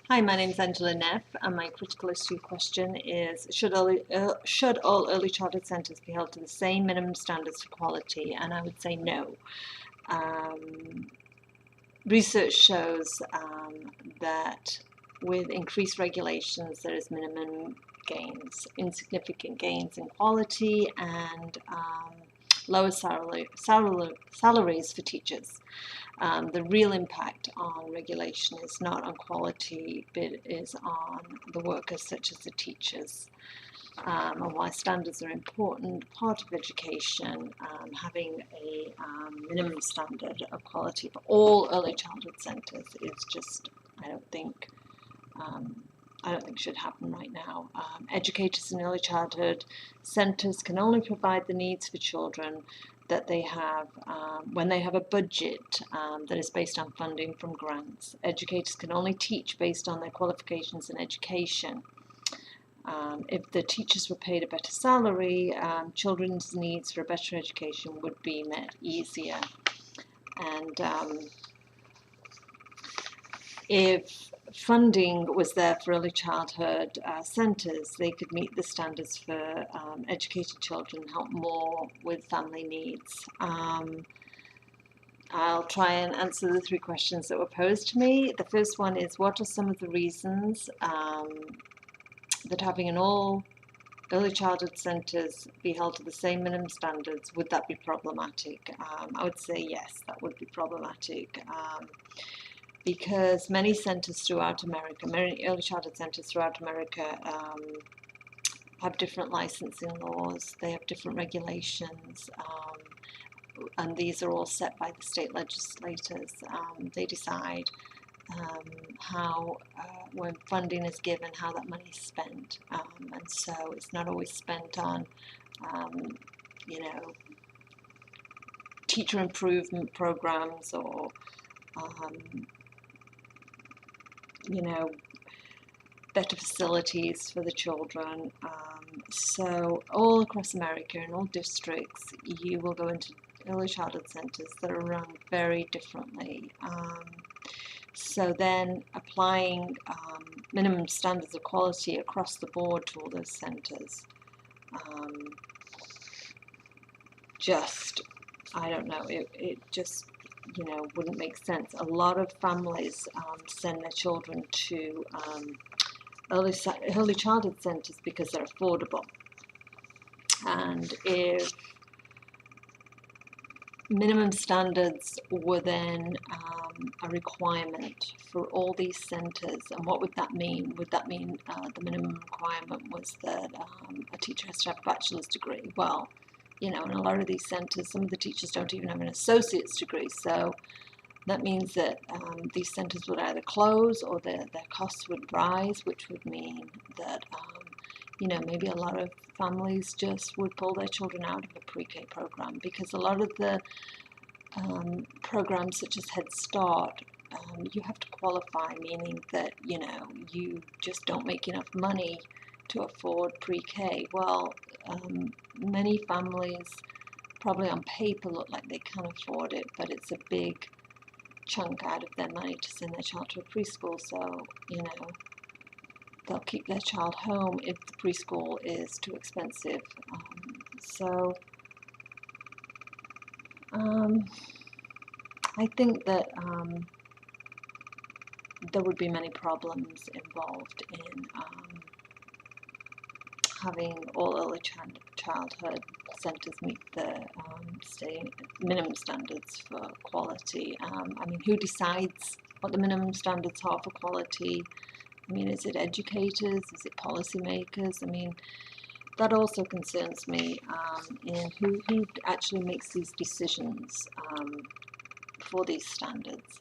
Hi, my name is Angela Neff, and my critical issue question is, should all early childhood centres be held to the same minimum standards for quality? And I would say no. Um, Research shows that with increased regulations, there is minimum gains, insignificant gains in quality, and lower salaries for teachers. The real impact on regulation is not on quality, but is on the workers, such as the teachers. And why standards are important, part of education, having a minimum standard of quality for all early childhood centres is just, I don't think, should happen right now. Educators in early childhood centres can only provide the needs for children that they have when they have a budget that is based on funding from grants. Educators can only teach based on their qualifications in education. If the teachers were paid a better salary, children's needs for a better education would be met easier. And if funding was there for early childhood centres, they could meet the standards for educated children, help more with family needs. I'll try and answer the three questions that were posed to me. The first one is, what are some of the reasons that having an all early childhood centres be held to the same minimum standards, would that be problematic? I would say yes, that would be problematic. Because many centres throughout America, many early childhood centres throughout America have different licensing laws, they have different regulations, and these are all set by the state legislators. They decide how, when funding is given, how that money is spent, and so it's not always spent on, teacher improvement programs or better facilities for the children. So all across America, in all districts, you will go into early childhood centres that are run very differently. So then applying minimum standards of quality across the board to all those centres, I don't know, it just wouldn't make sense. A lot of families send their children to early childhood centres because they're affordable, and if minimum standards were then a requirement for all these centres, and what would that mean? Would that mean the minimum requirement was that a teacher has to have a bachelor's degree? Well, in a lot of these centres, some of the teachers don't even have an associate's degree, so that means that these centres would either close or their costs would rise, which would mean that maybe a lot of families just would pull their children out of a pre-K program, because a lot of the programs such as Head Start, you have to qualify, meaning that you just don't make enough money to afford pre-K. Well, many families probably on paper look like they can afford it, but it's a big chunk out of their money to send their child to a preschool, so they'll keep their child home if the preschool is too expensive. I think that there would be many problems involved in having all early childhood centres meet the state minimum standards for quality. Who decides what the minimum standards are for quality? Is it educators? Is it policymakers? That also concerns me in who actually makes these decisions for these standards.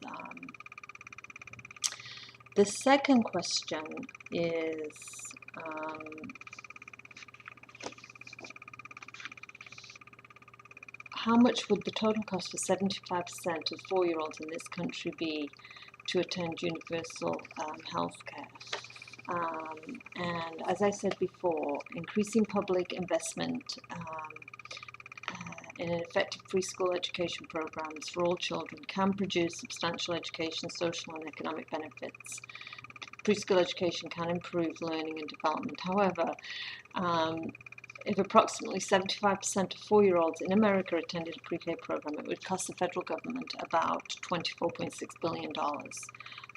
The second question is, how much would the total cost for 75% of 4-year-olds in this country be to attend universal health care? And as I said before, increasing public investment in effective preschool education programs for all children can produce substantial education, social and economic benefits. preschool education can improve learning and development. However, if approximately 75% of 4-year-olds in America attended a pre-K program, it would cost the federal government about $24.6 billion.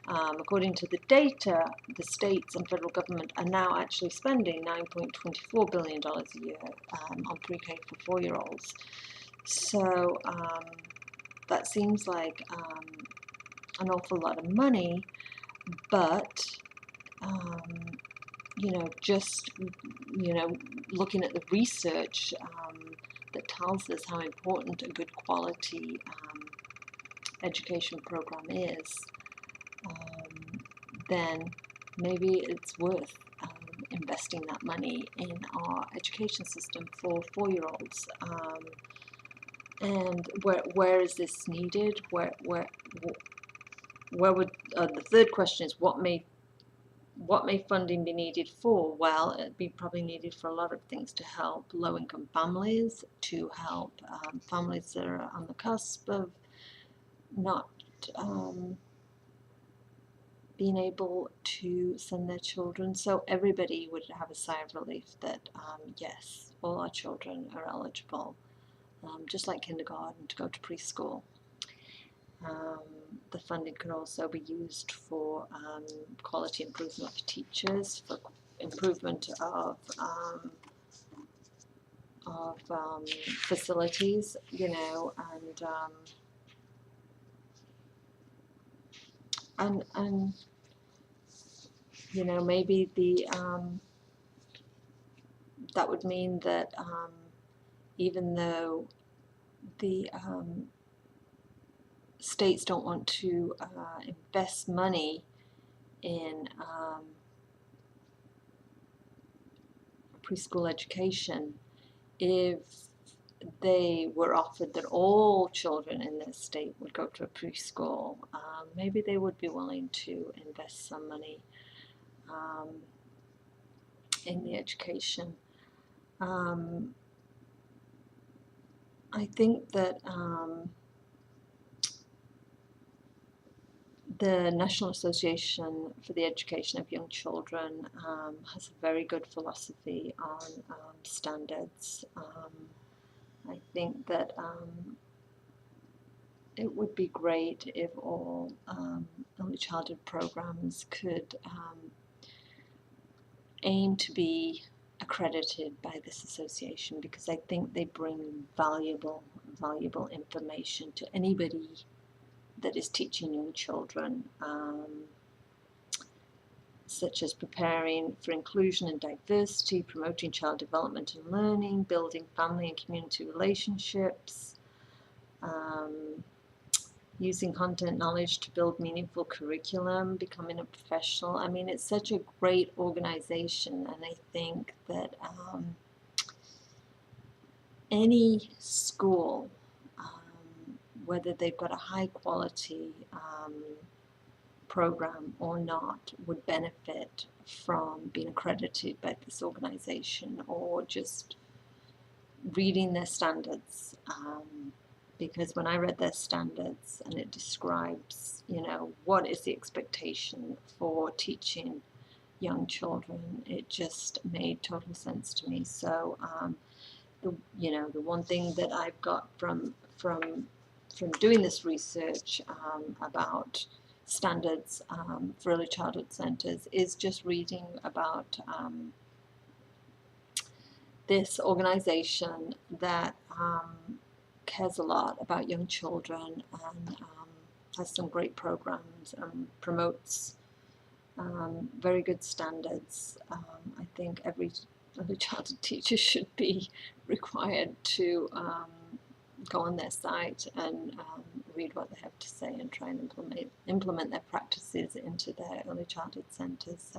According to the data, the states and federal government are now actually spending $9.24 billion a year on pre-K for 4-year-olds. So that seems like an awful lot of money, but just looking at the research that tells us how important a good quality education program is, then maybe it's worth investing that money in our education system for 4-year-olds. And where is this needed? Where would the third question is what may funding be needed for? Well, it'd be probably needed for a lot of things: to help low-income families, to help families that are on the cusp of not being able to send their children. So everybody would have a sigh of relief that yes, all our children are eligible, just like kindergarten, to go to preschool. The funding could also be used for quality improvement for teachers, for improvement of facilities, and maybe that would mean that even though the states don't want to invest money in preschool education, if they were offered that all children in their state would go to a preschool, maybe they would be willing to invest some money in the education. I think that the National Association for the Education of Young Children has a very good philosophy on standards. I think that it would be great if all early childhood programs could aim to be accredited by this association, because I think they bring valuable information to anybody that is teaching young children, such as preparing for inclusion and diversity, promoting child development and learning, building family and community relationships, using content knowledge to build meaningful curriculum, becoming a professional. I mean, it's such a great organization, and I think that any school, whether they've got a high quality program or not, would benefit from being accredited by this organization, or just reading their standards, because when I read their standards and it describes, what is the expectation for teaching young children, it just made total sense to me. So the one thing that I've got from doing this research about standards for early childhood centers is just reading about this organization that cares a lot about young children and has some great programs and promotes very good standards. I think every early childhood teacher should be required to go on their site and read what they have to say and try and implement their practices into their early childhood centers.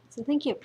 So thank you.